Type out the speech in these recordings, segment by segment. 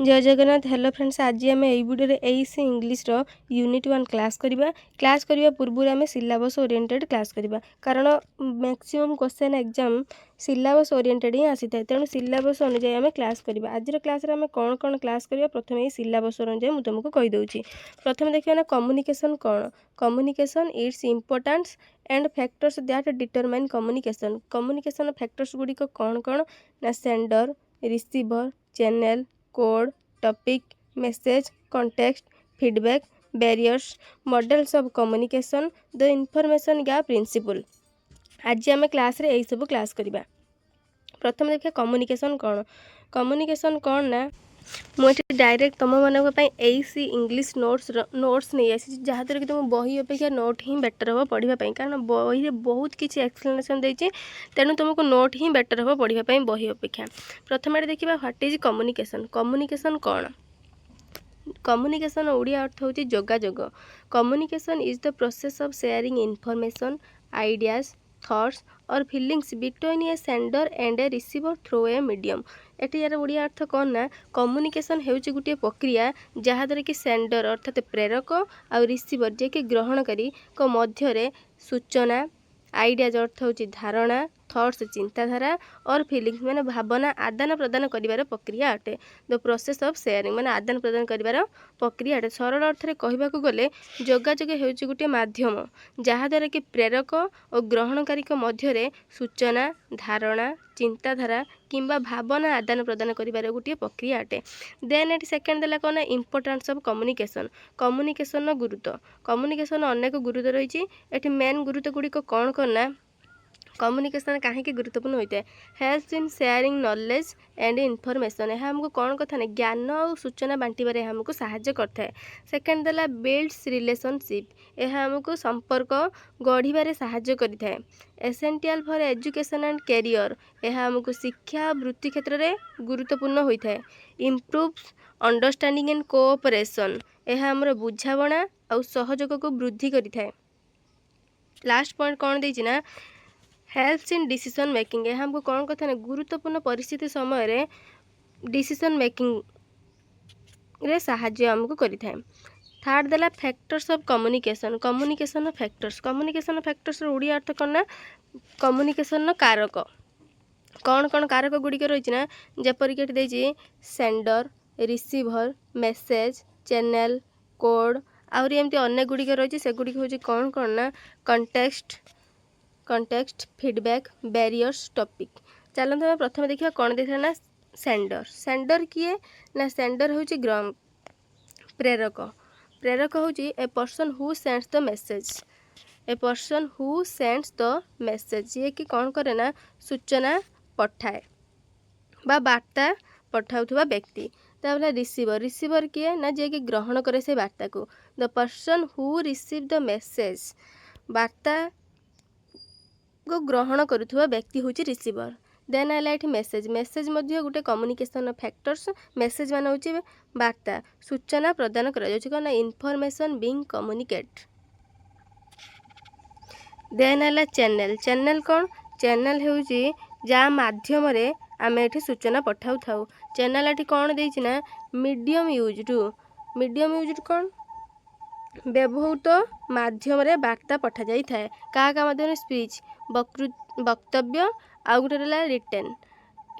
जय Jagannath. Hello friends, आज आम यही video AEC English unit 1 class करवा पूर्व आम सिलेबस ओरिएंटेड क्लास करवा कारण maximum question exam syllabus oriented ही आसी था। तेणु सिलेबस अनुसार आम क्लास करवा। आज क्लास रे आम कौन कौन क्लास करवा प्रथम ये सिलेबस अनुसार मुझे तुमको कहीदे। प्रथम देखिए ना कम्युनिकेशन कौन। Communication its importance and factors that determine communication. Communication factors गुड़िक कौन कौन ना sender, receiver, channel, code, topic, message, context, feedback, barriers, models of communication, the information gap principle. आज आम क्लास रे यही सब क्लास करवा। प्रथम देखिए कम्युनिकेशन कौन। कम्युनिकेशन कौन ना मुझे डायरेक्ट तुम मानक AEC इंग्लिश नोट्स नहीं आसी जहाँद्वारा कि तुम बही अपेक्षा नोट ही बेटर हम पढ़ाई कारण बही में बहुत किसी एक्सप्लेनेशन देती तेणु तुमको नोट ही बेटर हम पढ़ाई बही अपेक्षा। प्रथम देखा व्हाट इज कम्युनिकेशन। कम्युनिकेशन कौन। कम्युनिकेशन ओडिया अर्थ होची जोगाजोग। Communication is the process of sharing information, ideas, thoughts और feelings between a sender and a receiver through a medium. एटी यार ओडिया अर्थ कौन ना कम्युनिकेशन हेउची गोटे प्रक्रिया जहाँद्वारा कि सेंडर अर्थात प्रेरक और रिसीवर जे कि ग्रहणकारी को मध्य सूचना, आइडियाज अर्थ होची धारणा, थॉट्स चिंताधारा और फीलिंग्स माने भावना आदान प्रदान करिवार प्रक्रिया अटे। द प्रोसेस ऑफ शेयरिंग माने आदान प्रदान करिवार प्रक्रिया अटे। सरल अर्थ रे कहबाकू गले जोगाजोग हेउची गोटे माध्यम जहाँद्वारा कि प्रेरक और ग्रहणकारी मध्य सूचना, धारणा, चिंताधारा किंबा भावना आदान प्रदान करिवार गोटे प्रक्रिया अटे। देन एटी सेकेंड देला कौन इंपोर्टेंस ऑफ कम्युनिकेशन। कम्युनिकेशन गुरुत्व। कम्युनिकेशन अनेक गुरुत्व रही। एटी मेन गुरुत्व गुड़िक कौन करना कम्युनिकेशन कहीं गुरुत्वपूर्ण होता है। Helps in sharing knowledge and information. यह हमको कौन कथा ना ज्ञान और सूचना बांटिबारे हमको साहाय्य करता है। सेकेंड देला बिल्ड्स रिलेशनशिप। यह हमको संपर्क गढ़िबारे साहाय्य करता है। Essential for education and career. यह हमको शिक्षा और वृत्ति क्षेत्र में गुरुत्वपूर्ण होता है। Improves understanding and cooperation. यह हमर बुझावना और सहयोग को वृद्धि करता है। लास्ट पॉइंट कौन देछि ना हेल्प्स इन डिसीजन मेकिंग। यह हमको कौन कथा ना गुरुत्वपूर्ण परिस्थिति समय डिसीजन मेकिंग रे साहाय्य हमको करिथाए। थर्ड देला factors of communication. Communication factors. Communication factors Odia अर्थ कौन ना कम्युनिकेशन कारक। कौन कौन कारक गुड़िक रही ना जपरिक देछि sender, receiver, message, channel, code आउरी एमती अनेक गुड़िक रही। से गुड़िक हूँ कौन कौन ना कॉन्टेक्स्ट, फीडबैक, बैरियर्स, टॉपिक। चलते हमें प्रथम देखा कौन देखा ना सेंडर। सेंडर किए ना सेंडर हूँ प्रेरक। प्रेरक हूँ a person who sends the message. A person who sends the message ये कि कौन करे ना सूचना पठाए बा वार्ता पठाउथुवा व्यक्ति। तापर रिसीवर। रिसीवर किए ना जे कि ग्रहण करे से वार्ता को। The person who receive the message वार्ता को ग्रहण करुवा व्यक्ति हूँ रिसीवर। देन आला ये मैसेज। मैसेज गोटे कम्युनिकेशन फैक्टर्स। मैसेज मान हूँ वार्ता सूचना प्रदान करा इनफॉरमेशन बीइंग कम्युनिकेट। देन आला चैनल। चैनल कौन चैनल हूँ जहाँ माध्यम आम ये सूचना पठाऊ था। चैनल ये कौन देछि ना medium use to. Medium use कौन व्यवहृत माध्यम वार्ता पठा जाई थाए। क्या माध्यम स्पीच वक्तव्य आउ गोटे रहा रिटेन।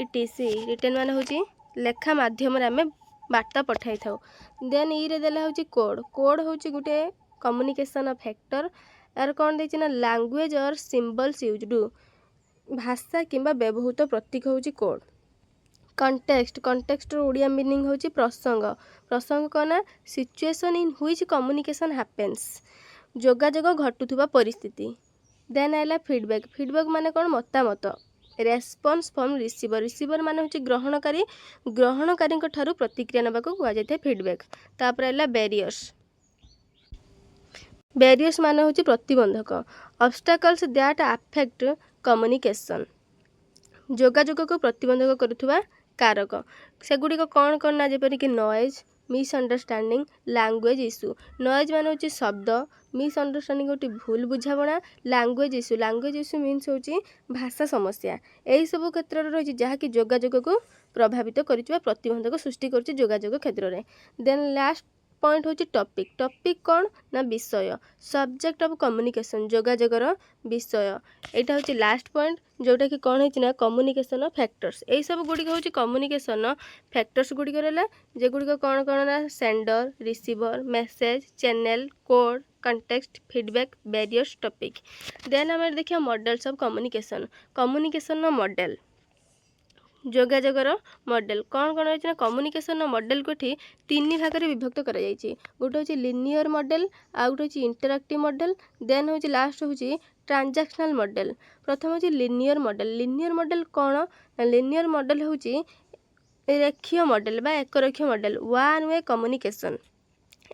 इटीसी रिटेन मान हूँ लेखा माध्यम आम वार्ता पठाई था। देन ये देला हूँ कोड। कोड हूँ गोटे कम्युनिकेशन फैक्टर। यार कौन देछि ना लैंग्वेज और सिंबल्स यूज टू भाषा किंबा व्यवहृत प्रतीक हूँ code. Context. Context Odia meaning हूँ प्रसंग। प्रसंग कौन ना situation in which communication happens जोगाजोग घटुवा परिस्थिति। देन आला फीडबैक। फीडबैक माने कौन मतामत। Response from receiver. रिसीवर माने हूँ ग्रहणकारी। ग्रहणकारी ठारू प्रतिक्रिया नवा को कह जाए फीडबैक। तापर आला बैरियर्स। बैरियर्स माने हूँ प्रतिबंधक। ऑब्स्टेकल्स दैट अफेक्ट कम्युनिकेशन जोगाजोग को प्रतिबंधक करुवा कारक। सेगुड़िक कौन कौन ना जेपरिक noise, misunderstanding language issue noise मान होची शब्द मिसअंडरस्टैंडिंग गोटे भूल बुझाणा लैंग्वेज इश्यू मीन्स होची भाषा समस्या यही सब क्षेत्र में रही जहाँकि जोगाजोग को प्रभावित कर प्रतिबंधक सृष्टि कर जोगाजोग क्षेत्र में देन लास्ट पॉइंट होची टॉपिक कौन ना विषय सब्जेक्ट ऑफ कम्युनिकेशन जोगाजोगर विषय यहाँ हूँ लास्ट पॉइंट जोटा कि कौन है कम्युनिकेशन फैक्टर्स यही सब गुड़िक हूँ कम्युनिकेशन फैक्टर्स गुड़िक रहा जे गुड़िक कौन कौन ना sender receiver message channel code context feedback barriers topic then आम देखिए मॉडल्स ऑफ कम्युनिकेशन मॉडल जोगाजोगर मॉडल कौन कौन है कम्युनिकेशन मॉडल को तीन भाग में विभक्त कर गोटे हूँ लिनियर मॉडल आउ गोटे हूँ इंटरएक्टिव मॉडल देन हूँ लास्ट हूँ ट्रांजैक्शनल मॉडल प्रथम हूँ लिनियर मॉडल कौन लिनियर मॉडल हूँ रेखीय मॉडल बा एकरेखीय मॉडल वन वे कम्युनिकेशन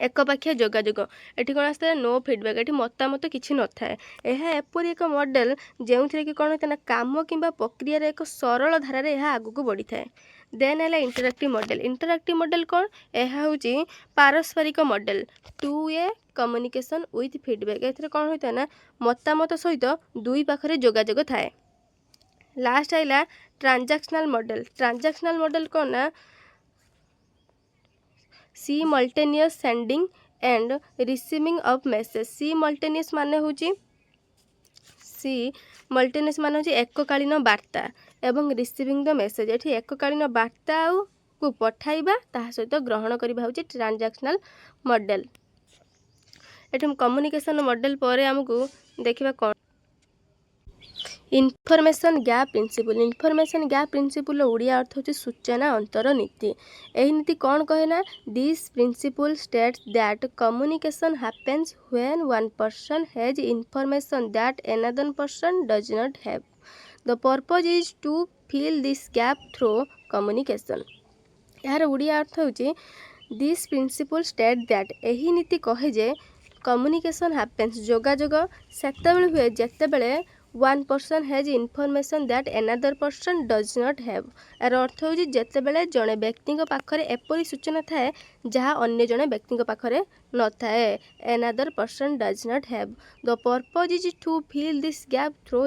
एकपाखिया जोगाजोग एठी कौन आसता नो फीडबैक एठी मतामत किछि न थाए यह एपरी एक मॉडल जो कि कौन होता है काम किंबा प्रक्रिया एक सरल धारा रे यह आगु को बढ़ी थाए देन है इंटरएक्टिव मॉडल कौन यह हूँ पारस्परिक model to a communication with feedback एथरे कौन होता है ना मतामत सहित दुई पाखरे जोगाजोग थाए लास्ट आइला ट्रांजैक्शनल मॉडल कौन ना simultaneous sending end receiving of message simultaneous माने होची एककालीन वार्ता एवं रिसीविंग द मैसेज एठी एककालीन वार्ता को पठाइबा ता सहित ग्रहण करिबा होची ट्रांजैक्शनल मॉडल एठी कम्युनिकेशन मॉडल पर हमकु देखिबा कोन इनफॉरमेशन गैप प्रिंसिपल ओडिया अर्थ होची सूचना अंतर नीति एही नीति कौन कहे ना this principle states that communication happens when one person has information that another person does not have the purpose is to fill this gap through communication यार ओडिया अर्थ होची दिस प्रिंसिपल स्टेट दैट एही नीति कहे जे कम्युनिकेशन हैपेंस जोगाजोग सेतेबेले हुए जेतेबेले one person has information that another person does not have यार अर्थ होची जेतेबेले जड़े व्यक्ति पाखरे एपरी सूचना थाए जहाँ अन्य जड़े व्यक्ति पाखरे न थाए another person does not have the purpose is to fill this gap through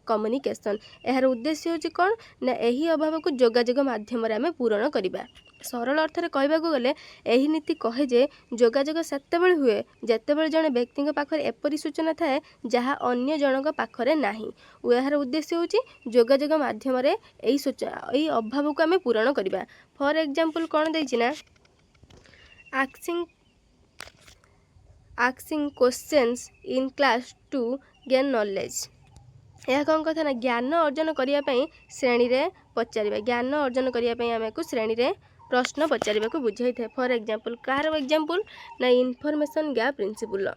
communication यार उद्देश्य होची कौन ना यही अभाव को जोगाजोग माध्यम रे आमे पूरण करिबा सरल अर्थ रे कहबाकू गले एही नीति कहे जे जोगाजोग सेतेबेले हुए जेतेबेले जड़े व्यक्ति पाखरे एपरी सूचना थाए जहाँ अन्य जनक पाखरे नाही यार उद्देश्य होची जोगाजोग माध्यम रे एही अभाव को आमे पूरण करिबा फॉर एग्जांपल कौन देछि ना asking questions in class to gain knowledge यह कौन कथा ना ज्ञान अर्जन करने श्रेणी रे पचारिबा ज्ञान अर्जन करने आम को श्रेणी रे प्रश्न पचारिबा को बुझाई थाए फॉर एग्जांपल कार एग्जांपल ना इनफॉरमेशन गैप प्रिंसिपल